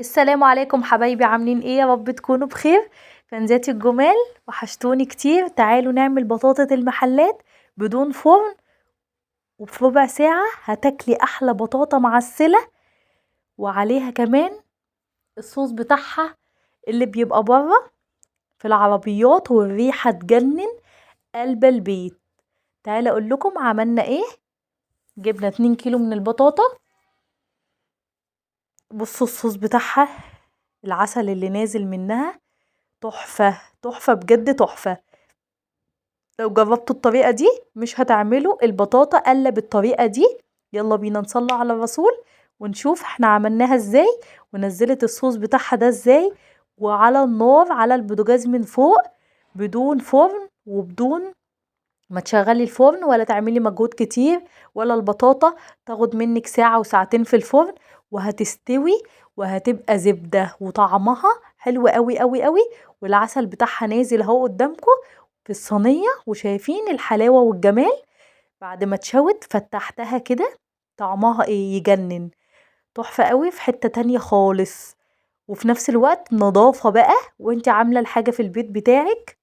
السلام عليكم حبايبي، عاملين ايه؟ يا رب تكونوا بخير. فنزاتي الجمال، وحشتوني كتير. تعالوا نعمل بطاطا المحلات بدون فرن، وفي ربع ساعة هتاكلي احلى بطاطا معسلة. وعليها كمان الصوص بتاعها اللي بيبقى بره في العربيات، والريحة تجنن قلب البيت. تعالى اقول لكم عملنا ايه. جبنا 2 كيلو من البطاطا. بصوا الصوص بتاعها، العسل اللي نازل منها تحفة تحفة بجد تحفة. لو جربتوا الطريقة دي مش هتعملوا البطاطا الا بالطريقة دي. يلا بينا نصلي على الرسول ونشوف احنا عملناها ازاي، ونزلت الصوص بتاعها ده ازاي. وعلى النار على البوتاجاز من فوق، بدون فرن وبدون ما تشغلي الفرن ولا تعملي مجهود كتير، ولا البطاطا تاخد منك ساعة وساعتين في الفرن، وهتستوي وهتبقى زبدة وطعمها حلو قوي قوي قوي. والعسل بتاعها نازل اهو قدامكم في الصينية، وشايفين الحلاوة والجمال. بعد ما اتشوت فتحتها كده، طعمها ايه يجنن. تحفة قوي في حتة تانية خالص. وفي نفس الوقت نظافة بقى، وانت عاملة الحاجة في البيت بتاعك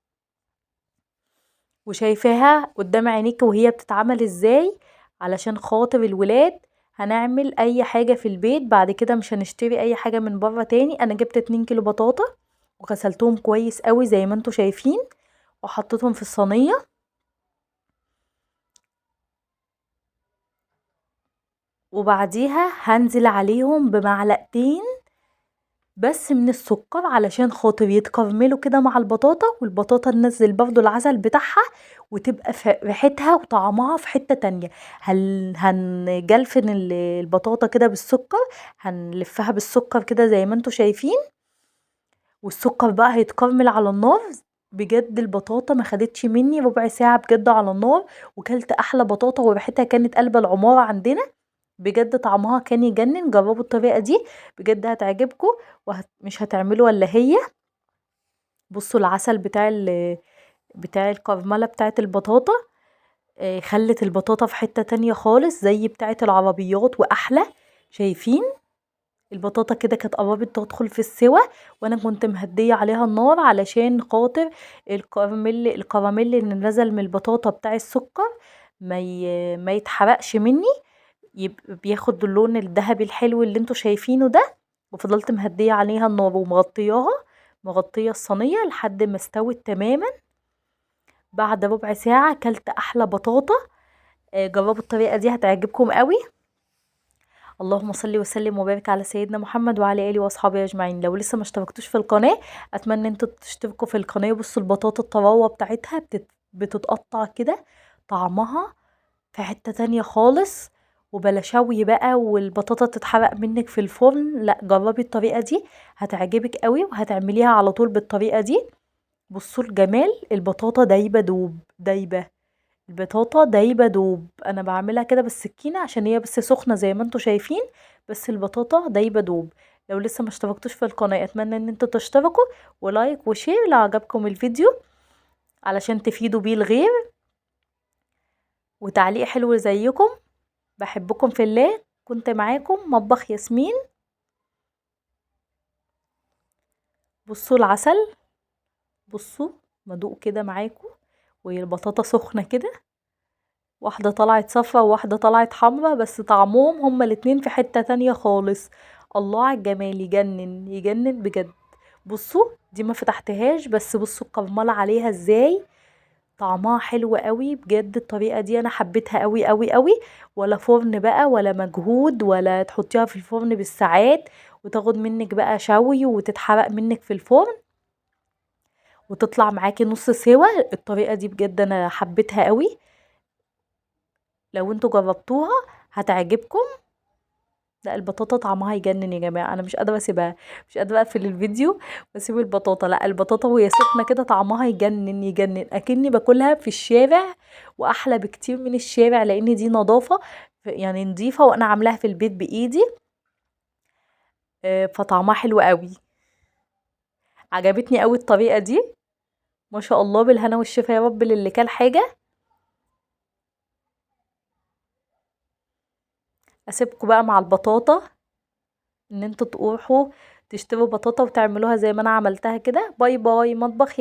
وشايفاها قدام عينيك وهي بتتعمل ازاي. علشان خاطر الولاد هنعمل اي حاجة في البيت بعد كده، مش هنشتري اي حاجة من بره تاني. انا جبت 2 كيلو بطاطا وغسلتهم كويس قوي زي ما انتوا شايفين، وحطيتهم في الصينية. وبعديها هنزل عليهم بمعلقتين بس من السكر، علشان خاطر يتكرملوا كده مع البطاطا، والبطاطا ننزل برضو العسل بتاعها، وتبقى ريحتها وطعمها في حتة تانية. هنجلفن البطاطا كده بالسكر، هنلفها بالسكر كده زي ما انتوا شايفين، والسكر بقى هيتكرمل على النار. بجد البطاطا ما خدتش مني ربع ساعة بجد على النار، وكلت احلى بطاطا وريحتها كانت قلب العمارة عندنا. بجد طعمها كان يجنن. جربوا الطريقة دي بجد هتعجبكم، ومش هتعملوا ولا هي. بصوا العسل بتاع الكرملة بتاعة البطاطا، خلت البطاطا في حتة تانية خالص زي بتاعة العربيات وأحلى. شايفين البطاطا كده كانت قربت تدخل في السوا، وانا كنت مهدية عليها النار علشان خاطر الكراميل اللي نزل من البطاطا بتاع السكر ما يتحرقش مني، يبقى بياخد اللون الذهبي الحلو اللي انتوا شايفينه ده. وفضلت مهدية عليها النار ومغطياها، مغطية الصينية لحد ما استوت تماما. بعد ربع ساعة كلت احلى بطاطا. جربوا الطريقة دي هتعجبكم قوي. اللهم صل وسلم وبارك على سيدنا محمد وعلى اله واصحابه اجمعين. لو لسه ما اشتركتوش في القناة، اتمنى انتوا تشتركوا في القناة. بصوا البطاطا الطراوة بتاعتها بتتقطع كده، طعمها في حتة تانية خالص. وبلا شوي بقى والبطاطا تتحرق منك في الفرن، لا جربي الطريقة دي هتعجبك قوي، وهتعمليها على طول بالطريقة دي. بصوا الجمال، البطاطا دايبة دوب دايبة. البطاطا دايبة دوب، انا بعملها كده بالسكينة عشان هي بس سخنة زي ما انتوا شايفين، بس البطاطا دايبة دوب. لو لسه ما اشتركتوش في القناة، اتمنى ان انتوا تشتركوا ولايك وشير لو عجبكم الفيديو، علشان تفيدوا بيه الغير، وتعليق حلو زيكم. بحبكم في الله. كنت معاكم مطبخ ياسمين. بصوا العسل، بصوا مدوق كده معاكم، وهي البطاطا سخنة كده، واحدة طلعت صفرا وواحدة طلعت حمرا، بس طعمهم هما الاتنين في حتة تانية خالص. الله على الجمال، يجنن يجنن بجد. بصوا دي ما فتحتهاش، بس بصوا الكرملة عليها ازاي، طعمها حلو قوي بجد. الطريقة دي انا حبيتها قوي قوي قوي. ولا فرن بقى ولا مجهود، ولا تحطيها في الفرن بالساعات وتاخد منك بقى شوي وتتحرق منك في الفرن وتطلع معاكي نص سوا. الطريقة دي بجد انا حبيتها قوي. لو انتوا جربتوها هتعجبكم. لا البطاطا طعمها يجنن يا جماعه، انا مش قادره اسيبها، مش قادره اقفل الفيديو واسيب البطاطا. لا البطاطا وهي سخنه كده طعمها يجنن يجنن، اكني باكلها في الشارع، واحلى بكتير من الشارع لان دي نظافه، يعني نظيفه، وانا عاملاها في البيت بايدي. فطعمها حلو قوي. عجبتني قوي الطريقه دي. ما شاء الله، بالهنا والشفا يا رب للي كل حاجه. اسيبكم بقى مع البطاطا، ان انتوا تروحوا تشتروا بطاطا وتعملوها زي ما انا عملتها كده. باي باي، مطبخ